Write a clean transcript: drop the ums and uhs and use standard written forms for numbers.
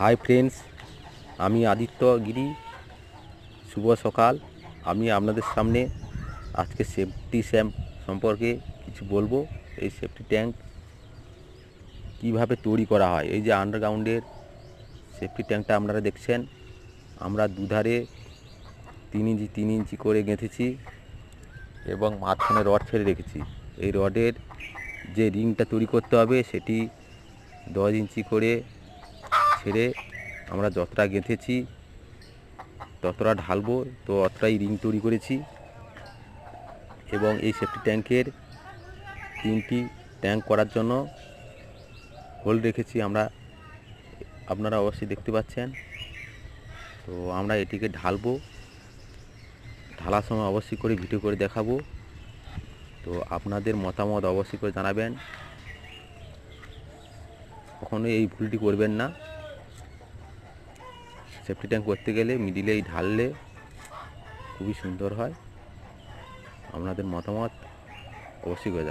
Hi friends, আমি আদিত্য গিরি। শুভ সকাল। আমি আপনাদের সামনে আজকে সেফটি ট্যাঙ্ক সম্পর্কে কিছু বলবো। এই সেফটি ট্যাঙ্ক কীভাবে তৈরি করা হয়। এই যে আন্ডারগ্রাউন্ডের সেফটি ট্যাঙ্কটা আপনারা দেখছেন, আমরা দুধারে 3 ইঞ্চি করে গেঁথেছি এবং মাঝখানে রড ছেড়ে রেখেছি। এই রডের যে রিংটা তৈরি করতে হবে সেটি 10 ইঞ্চি করে ছেড়ে আমরা যতটা গেঁথেছি ততটা ঢালবো, তো অতটাই রিং তৈরি করেছি। এবং এই সেফটি ট্যাঙ্কের 3টি ট্যাঙ্ক করার জন্য হোল রেখেছি আমরা, আপনারা অবশ্যই দেখতে পাচ্ছেন। তো আমরা এটিকে ঢালবো, ঢালার সময় অবশ্যই করে ভিডিও করে দেখাবো। তো আপনাদের মতামত অবশ্যই করে জানাবেন, কখনোই এই ভুলটি করবেন না। সেফটি ট্যাঙ্ক করতে গেলে মিডিলেই ঢাললে খুবই সুন্দর হয়। আপনাদের মতামত অবশ্যই করে জানাবেন।